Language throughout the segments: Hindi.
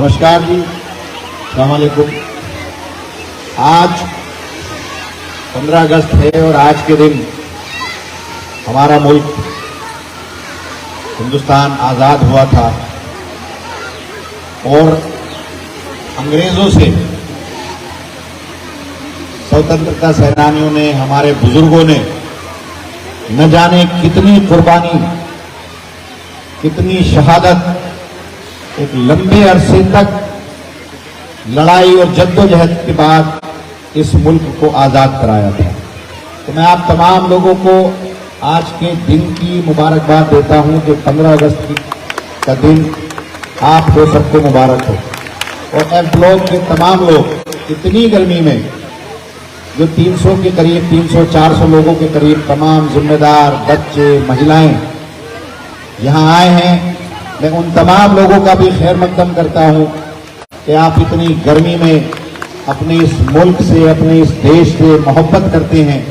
नमस्कार जी, अस्सलाम वालेकुम। आज 15 अगस्त है और आज के दिन हमारा मुल्क हिंदुस्तान आज़ाद हुआ था और अंग्रेजों से स्वतंत्रता सेनानियों ने, हमारे बुजुर्गों ने न जाने कितनी कुर्बानी, कितनी शहादत, एक लंबे अरसे तक लड़ाई और जद्दोजहद के बाद इस मुल्क को आज़ाद कराया था। तो मैं आप तमाम लोगों को आज के दिन की मुबारकबाद देता हूं कि 15 अगस्त का दिन आपको सबको मुबारक हो। और एफ ब्लॉक के तमाम लोग इतनी गर्मी में, जो 300 के करीब, 300-400 लोगों के करीब तमाम जिम्मेदार, बच्चे, महिलाएं यहां आए हैं, मैं उन तमाम लोगों का भी खैर मकदम करता हूं कि आप इतनी गर्मी में अपने इस मुल्क से, अपने इस देश से मोहब्बत करते हैं,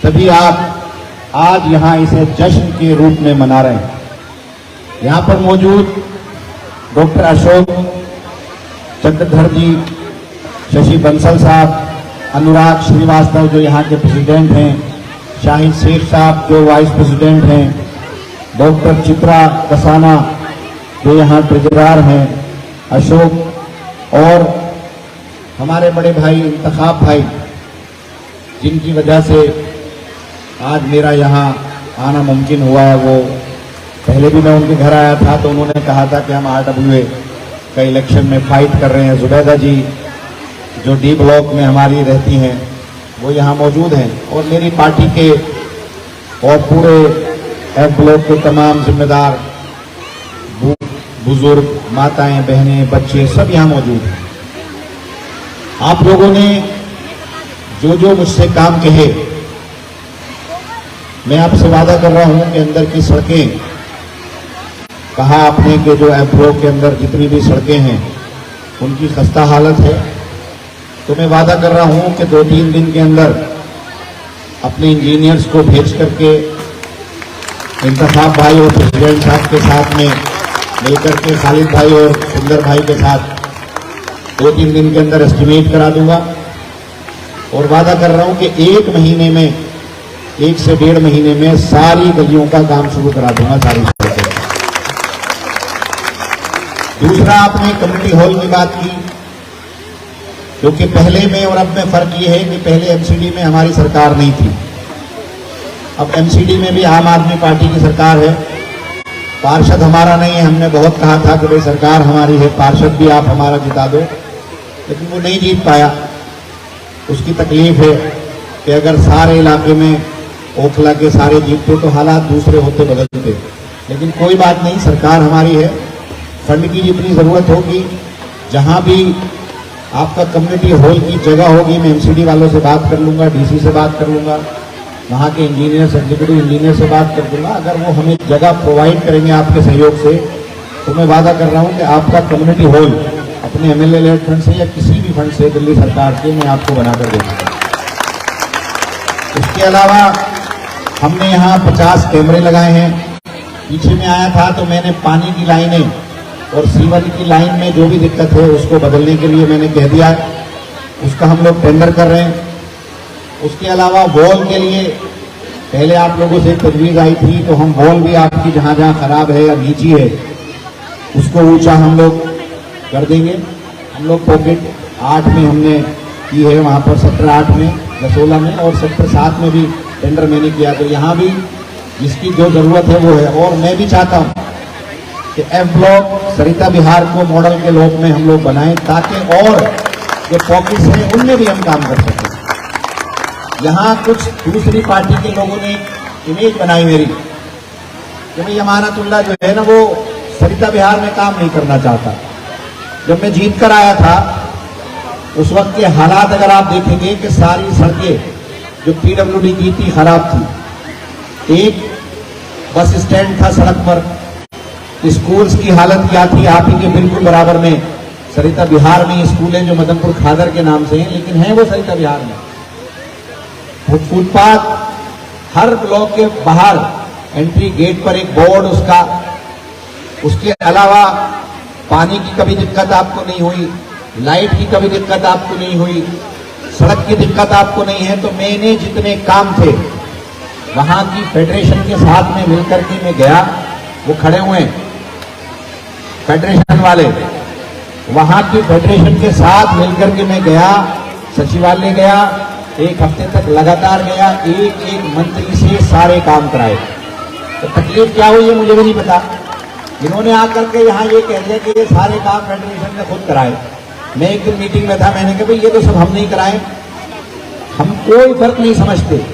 तभी आप आज यहां इसे जश्न के रूप में मना रहे हैं। यहां पर मौजूद डॉक्टर अशोक चक्रधर जी, शशि बंसल साहब, अनुराग श्रीवास्तव जो यहाँ के प्रेसिडेंट हैं, शाहिद शेख साहब जो वाइस प्रेसिडेंट हैं, डॉक्टर चित्रा कसाना जो यहाँ ट्रेजरर हैं, अशोक और हमारे बड़े भाई इंतखाब भाई, जिनकी वजह से आज मेरा यहाँ आना मुमकिन हुआ है। वो पहले भी मैं उनके घर आया था तो उन्होंने कहा था कि हम RWA का इलेक्शन में फाइट कर रहे हैं। जुबैदा जी जो डी ब्लॉक में हमारी रहती हैं वो यहाँ मौजूद हैं और मेरी पार्टी के और पूरे एफ ब्लॉक के तमाम जिम्मेदार, बुजुर्ग, माताएं, बहनें, बच्चे सब यहाँ मौजूद हैं। आप लोगों ने जो जो मुझसे काम कहे, मैं आपसे वादा कर रहा हूं कि अंदर की सड़कें, कहा आपने कि जो एफ ब्लॉक के अंदर जितनी भी सड़कें हैं उनकी खस्ता हालत है, तो मैं वादा कर रहा हूं कि 2-3 दिन के अंदर अपने इंजीनियर्स को भेज करके इंतखाब भाई और प्रेसिडेंट साहब के साथ में मिलकर के खालिद भाई और सुंदर भाई के साथ 2-3 दिन के अंदर एस्टिमेट करा दूंगा। और वादा कर रहा हूं कि 1 महीने में, 1 से 1.5 महीने में सारी गलियों का काम शुरू करा दूंगा, सारी सड़कें। दूसरा, आपने कम्युनिटी हॉल की बात की, क्योंकि पहले में और अब में फर्क ये है कि पहले एमसीडी में हमारी सरकार नहीं थी, अब एमसीडी में भी आम आदमी पार्टी की सरकार है। पार्षद हमारा नहीं है, हमने बहुत कहा था कि भाई सरकार हमारी है, पार्षद भी आप हमारा जिता दो, लेकिन वो नहीं जीत पाया। उसकी तकलीफ है कि अगर सारे इलाके में ओखला के सारे जीतते तो हालात दूसरे होते, बदलते। लेकिन कोई बात नहीं, सरकार हमारी है। फंड की जितनी जरूरत होगी, जहां भी आपका कम्युनिटी हॉल की जगह होगी, मैं एमसीडी वालों से बात कर लूंगा, डीसी से बात कर लूंगा, वहाँ के इंजीनियर, एग्जीक्यूटिव इंजीनियर से बात कर दूंगा। अगर वो हमें जगह प्रोवाइड करेंगे आपके सहयोग से, तो मैं वादा कर रहा हूँ कि आपका कम्युनिटी हॉल अपने MLA लेड फंड से या किसी भी फंड से, दिल्ली सरकार के, मैं आपको बनाकर दे दूंगा। इसके अलावा हमने यहाँ 50 कैमरे लगाए हैं। पीछे में आया था तो मैंने पानी की लाइनें और सीवर की लाइन में जो भी दिक्कत है उसको बदलने के लिए मैंने कह दिया, उसका हम लोग टेंडर कर रहे हैं। उसके अलावा वॉल के लिए पहले आप लोगों से तजवीज आई थी, तो हम वॉल भी आपकी जहां जहां खराब है या नीची है उसको ऊंचा हम लोग कर देंगे। हम लोग पॉकेट 8 में हमने की है, वहां पर सेक्टर 8 में, रसोला में और सेक्टर 7 में भी टेंडर मैंने किया, तो यहाँ भी जिसकी जो जरूरत है वो है। और मैं भी चाहता हूँ कि एफ ब्लॉक सरिता विहार को मॉडल के लोक में हम लोग बनाएं, ताकि और जो पॉकेट्स हैं उनमें भी हम काम कर सकें। यहाँ कुछ दूसरी पार्टी के लोगों ने इमेज बनाई मेरी कि भाई अमानतुल्लाह जो है ना वो सरिता विहार में काम नहीं करना चाहता। जब मैं जीत कर आया था उस वक्त के हालात अगर आप देखेंगे कि सारी सड़कें जो PWD की थी खराब थी। एक बस स्टैंड था सड़क पर, स्कूल्स की हालत क्या थी, आप ही के बिल्कुल बराबर में सरिता विहार में स्कूल है जो मदनपुर खादर के नाम से हैं, लेकिन है वो सरिता विहार में। फुटपाथ, हर ब्लॉक के बाहर एंट्री गेट पर एक बोर्ड उसका। उसके अलावा पानी की कभी दिक्कत आपको नहीं हुई, लाइट की कभी दिक्कत आपको नहीं हुई, सड़क की दिक्कत आपको नहीं है। तो मैंने जितने काम थे वहां की फेडरेशन के साथ में मिलकर के मैं गया, वो खड़े हुए फेडरेशन वाले, वहां की फेडरेशन के साथ मिलकर के मैं गया, सचिवालय गया, एक हफ्ते तक लगातार गया, एक एक मंत्री से सारे काम कराए। तो तकलीफ क्या हुई है मुझे भी नहीं पता। इन्होंने आकर के यहाँ ये कह दिया कि ये सारे काम फेडरेशन ने खुद कराए। मैं एक दिन मीटिंग में था, मैंने कहा भाई ये तो सब हम नहीं कराए, हम कोई फर्क नहीं समझते,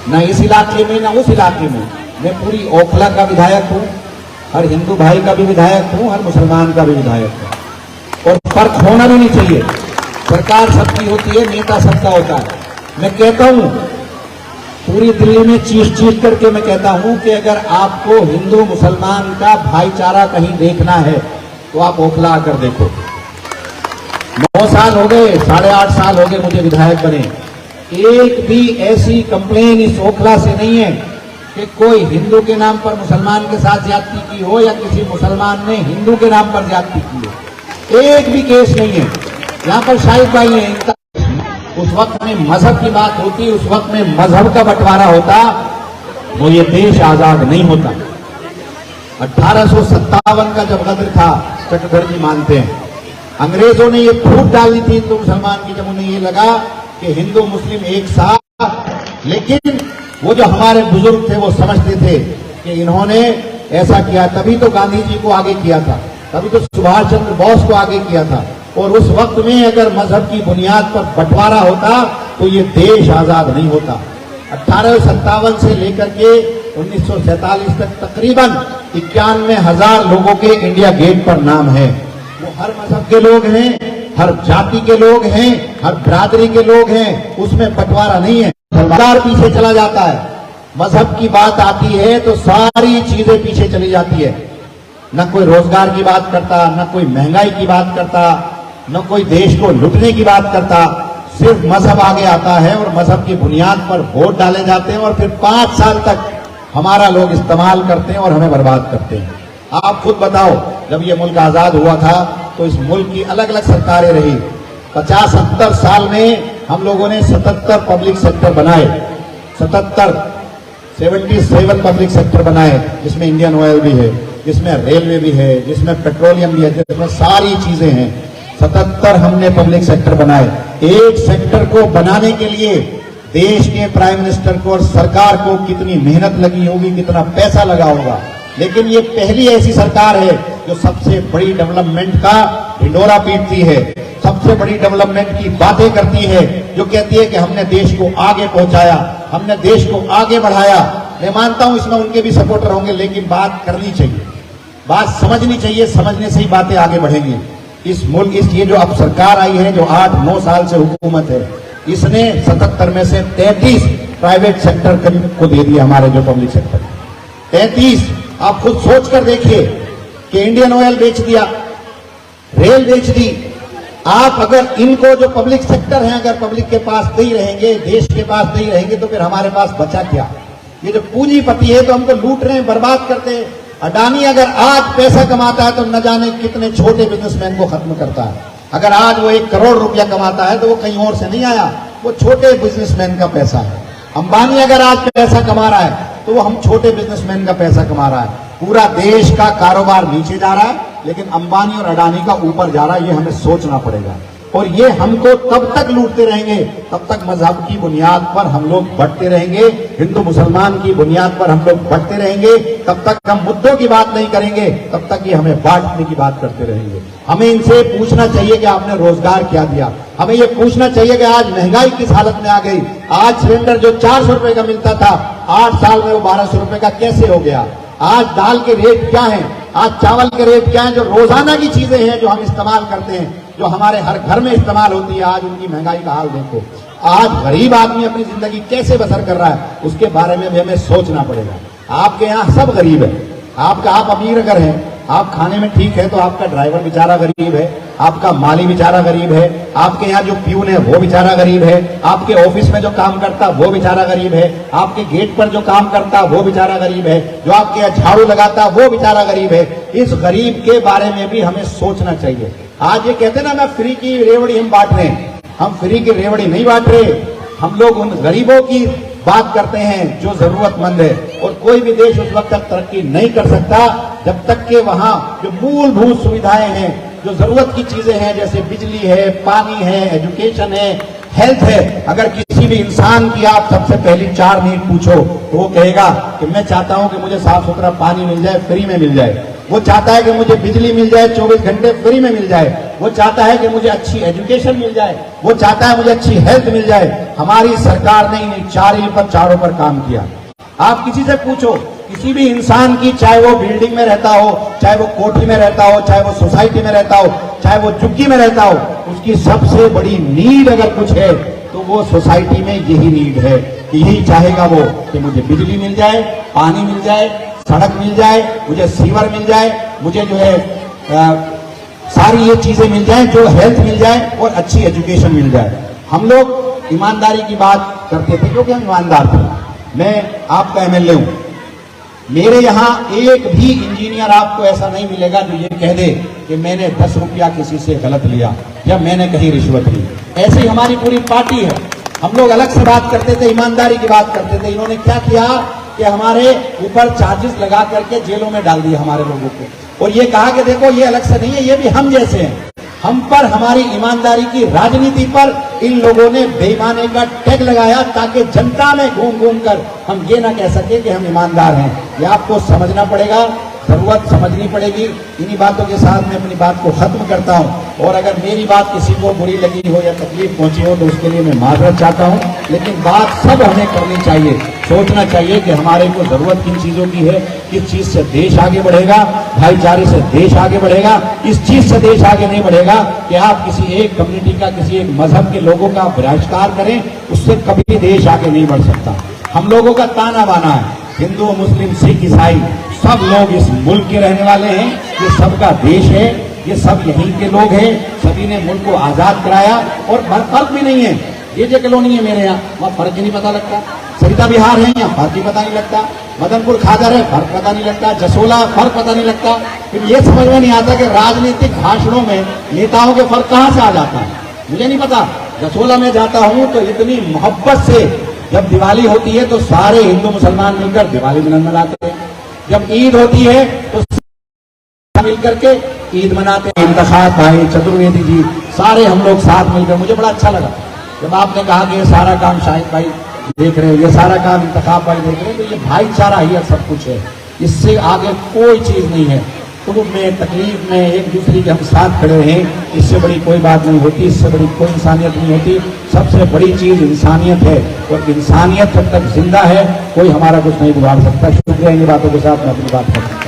ना इस इलाके में ना उस इलाके में। मैं पूरी ओखला का विधायक हूं, हर हिंदू भाई का भी विधायक हूं, हर मुसलमान का भी विधायक हूं, और फर्क होना भी नहीं चाहिए। सरकार सबकी होती है, नेता सबका होता है। मैं कहता हूं पूरी दिल्ली में चीख चीख करके मैं कहता हूं कि अगर आपको हिंदू मुसलमान का भाईचारा कहीं देखना है तो आप ओखला आकर देखो। 9 साल हो गए, 8.5 साल हो गए मुझे विधायक बने, एक भी ऐसी कंप्लेन इस ओखला से नहीं है कि कोई हिंदू के नाम पर मुसलमान के साथ ज्यादती की हो या किसी मुसलमान ने हिंदू के नाम पर ज्यादती की हो। एक भी केस नहीं है। यहाँ पर शाहिद भाई हैं, इनका उस वक्त में मजहब की बात होती, उस वक्त में मजहब का बंटवारा होता तो ये देश आजाद नहीं होता। 1857 का जब गद्र था, चक्रधर जी मानते हैं, अंग्रेजों ने ये फूट डाली थी हिंदू मुसलमान की, जब उन्हें ये लगा कि हिंदू मुस्लिम एक साथ। लेकिन वो जो हमारे बुजुर्ग थे वो समझते थे कि इन्होंने ऐसा किया, तभी तो गांधी जी को आगे किया था, तभी तो सुभाष चंद्र बोस को आगे किया था। और उस वक्त में अगर मजहब की बुनियाद पर बंटवारा होता तो ये देश आजाद नहीं होता। 1857 से लेकर के 1947 तक तकरीबन 91,000 लोगों के इंडिया गेट पर नाम है। वो हर मजहब के लोग हैं, हर जाति के लोग हैं, हर बिरादरी के लोग हैं, उसमें बंटवारा नहीं है। सरकार पीछे चला जाता है, मजहब की बात आती है तो सारी चीजें पीछे चली जाती है। न कोई रोजगार की बात करता, न कोई महंगाई की बात करता, न कोई देश को लुटने की बात करता, सिर्फ मजहब आगे आता है और मजहब की बुनियाद पर वोट डाले जाते हैं और फिर 5 साल तक हमारा लोग इस्तेमाल करते हैं और हमें बर्बाद करते हैं। आप खुद बताओ, जब ये मुल्क आजाद हुआ था तो इस मुल्क की अलग अलग सरकारें रही। 50-70 साल में हम लोगों ने 77 पब्लिक सेक्टर बनाए, 77 पब्लिक सेक्टर बनाए, जिसमें इंडियन ऑयल भी है, जिसमें रेलवे भी है, जिसमें पेट्रोलियम भी है, जिसमें सारी चीजें हैं। 77 हमने पब्लिक सेक्टर बनाए। एक सेक्टर को बनाने के लिए देश के प्राइम मिनिस्टर को और सरकार को कितनी मेहनत लगी होगी, कितना पैसा लगा होगा। लेकिन ये पहली ऐसी सरकार है जो सबसे बड़ी डेवलपमेंट का ढिंढोरा पीटती है, सबसे बड़ी डेवलपमेंट की बातें करती है, जो कहती है कि हमने देश को आगे पहुंचाया, हमने देश को आगे बढ़ाया। मैं मानता हूं इसमें उनके भी सपोर्टर होंगे, लेकिन बात करनी चाहिए, बात समझनी चाहिए, समझने से ही बातें आगे बढ़ेंगी। इस मुल्क ये जो अब सरकार आई है, जो 8-9 साल से हुकूमत है, इसने 77 में से 33 प्राइवेट सेक्टर को दे दिया, हमारे जो पब्लिक सेक्टर 33। आप खुद सोच कर देखिए कि इंडियन ऑयल बेच दिया, रेल बेच दी। आप अगर इनको जो पब्लिक सेक्टर है, अगर पब्लिक के पास नहीं रहेंगे, देश के पास नहीं रहेंगे, तो फिर हमारे पास बचा क्या? ये जो पूंजीपति है तो हमको लूट रहे हैं, बर्बाद करते हैं। अडानी अगर आज पैसा कमाता है तो न जाने कितने छोटे बिजनेसमैन को खत्म करता है। अगर आज वो 1 करोड़ रुपया कमाता है तो वो कहीं और से नहीं आया, वो छोटे बिजनेसमैन का पैसा है। अंबानी अगर आज पैसा कमा रहा है तो वो हम छोटे बिजनेसमैन का पैसा कमा रहा है। पूरा देश का कारोबार नीचे जा रहा है, लेकिन अंबानी और अडानी का ऊपर जा रहा है। ये हमें सोचना पड़ेगा। और ये हमको तब तक लूटते रहेंगे, तब तक मजहब की बुनियाद पर हम लोग बढ़ते रहेंगे, हिंदू मुसलमान की बुनियाद पर हम लोग बढ़ते रहेंगे। तब तक हम मुद्दों की बात नहीं करेंगे, तब तक ये हमें बांटने की बात करते रहेंगे। हमें इनसे पूछना चाहिए कि आपने रोजगार क्या दिया। हमें ये पूछना चाहिए कि आज महंगाई किस हालत में आ गई। आज सिलेंडर जो 400 रुपए का मिलता था, 8 साल में वो 1200 रुपए का कैसे हो गया? आज दाल के रेट क्या हैं? आज चावल के रेट क्या हैं? जो रोजाना की चीजें हैं, जो हम इस्तेमाल करते हैं, जो हमारे हर घर में इस्तेमाल होती है, आज उनकी महंगाई का हाल देखो। आज गरीब आदमी अपनी जिंदगी कैसे बसर कर रहा है, उसके बारे में भी हमें सोचना पड़ेगा। आपके यहाँ सब गरीब है, आप अमीर अगर हैं, आप खाने में ठीक है तो आपका ड्राइवर बेचारा गरीब है, आपका माली बेचारा गरीब है, आपके यहाँ जो प्यून है वो बेचारा गरीब है, आपके ऑफिस में जो काम करता वो बेचारा गरीब है, आपके गेट पर जो काम करता वो बेचारा गरीब है, जो आपके यहाँ झाड़ू लगाता वो बेचारा गरीब है। इस गरीब के बारे में भी हमें सोचना चाहिए। आज ये कहते ना, मैं फ्री की रेवड़ी हम बांट रहे हैं, हम फ्री की रेवड़ी नहीं बांट रहे, हम लोग उन गरीबों की बात करते हैं जो जरूरतमंद है। और कोई भी देश उस वक्त तक तरक्की नहीं कर सकता जब तक कि वहां जो मूलभूत सुविधाएं हैं, जो जरूरत की चीजें हैं, जैसे बिजली है, पानी है, एजुकेशन है, हेल्थ है। अगर किसी भी इंसान की आप सबसे पहली 4 मिनट पूछो तो वो कहेगा कि मैं चाहता हूं कि मुझे साफ सुथरा पानी मिल जाए, फ्री में मिल जाए। वो चाहता है कि मुझे बिजली मिल जाए, 24 घंटे फ्री में मिल जाए। वो चाहता है कि मुझे अच्छी एजुकेशन मिल जाए, वो चाहता है मुझे अच्छी हेल्थ मिल जाए। हमारी सरकार ने इन चारों पर काम किया। आप किसी से पूछो, किसी भी इंसान की, चाहे वो बिल्डिंग में रहता हो, चाहे वो कोठी में रहता हो, चाहे वो सोसाइटी में रहता हो, चाहे वो झुग्गी में रहता हो, उसकी सबसे बड़ी नीड अगर कुछ है तो वो सोसाइटी में यही नीड है कि यही चाहेगा वो कि मुझे बिजली मिल जाए, पानी मिल जाए, सड़क मिल जाए, मुझे सीवर मिल जाए, मुझे जो है सारी ये चीजें मिल जाए, जो हेल्थ मिल जाए और अच्छी एजुकेशन मिल जाए। हम लोग ईमानदारी की बात करते थे क्योंकि हम ईमानदार थे। मैं आपका एमएलए हूं, मेरे यहां एक भी इंजीनियर आपको ऐसा नहीं मिलेगा जो ये कह दे कि मैंने 10 रुपया किसी से गलत लिया या मैंने कहीं रिश्वत ली। ऐसे ही हमारी पूरी पार्टी है। हम लोग अलग से बात करते थे, ईमानदारी की बात करते थे। इन्होंने क्या किया कि हमारे ऊपर चार्जेस लगा करके जेलों में डाल दिए हमारे लोगों को, और ये कहा कि देखो ये अलग से नहीं है, ये भी हम जैसे हैं। हम पर, हमारी ईमानदारी की राजनीति पर इन लोगों ने बेईमानी का टैग लगाया ताकि जनता में घूम घूम कर हम ये ना कह सके कि हम ईमानदार हैं। ये आपको समझना पड़ेगा, जरूरत समझनी पड़ेगी। इन्हीं बातों के साथ मैं अपनी बात को खत्म करता हूं। और अगर मेरी बात किसी को बुरी लगी हो या तकलीफ पहुंची हो तो उसके लिए मैं माजरत चाहता हूं, लेकिन बात सब हमें करनी चाहिए। सोचना चाहिए कि हमारे को जरूरत किन चीजों की है, किस चीज से देश आगे बढ़ेगा, भाईचारे से देश आगे बढ़ेगा। इस चीज से देश आगे नहीं बढ़ेगा कि आप किसी एक कम्युनिटी का, किसी एक मजहब के लोगों का बहिष्कार करें, उससे कभी देश आगे नहीं बढ़ सकता। हम लोगों का ताना बाना है, हिंदू, मुस्लिम, सिख, ईसाई सब लोग इस मुल्क के रहने वाले हैं। ये सबका देश है, ये सब यहीं के लोग हैं। सभी ने मुल्क को आजाद कराया और फर्क भी नहीं है। ये जो कॉलोनी है मेरे यहाँ, वहाँ फर्क ही नहीं पता लगता। सरिता बिहार है, यहाँ फर्क ही पता नहीं लगता। मदनपुर खादर है, फर्क पता नहीं लगता। जसोला, फर्क पता नहीं लगता। फिर ये समझ में नहीं आता कि राजनीतिक भाषणों में नेताओं के फर्क कहाँ से आ जाता है, मुझे नहीं पता। जसोला में जाता हूँ तो इतनी मोहब्बत से जब दिवाली होती है तो सारे हिंदू मुसलमान मिलकर दिवाली मनाते हैं। जब ईद होती है तो मिलकर के ईद मनाते हैं। इंतखाब भाई चतुर्वेदी जी, सारे हम लोग साथ मिलकर, मुझे बड़ा अच्छा लगा जब आपने कहा कि ये सारा काम शाहिद भाई देख रहे हो, ये सारा काम इंतखाब भाई देख रहे हैं। तो ये भाईचारा ही सब कुछ है, इससे आगे कोई चीज नहीं है। दुख में, तकलीफ में एक दूसरे के हम साथ खड़े हैं, इससे बड़ी कोई बात नहीं होती, इससे बड़ी कोई इंसानियत नहीं होती। सबसे बड़ी चीज इंसानियत है, और इंसानियत जब तक जिंदा है कोई हमारा कुछ नहीं बिगाड़ सकता। शुक्रिया। इन बातों के साथ मैं अपनी बात करता हूं।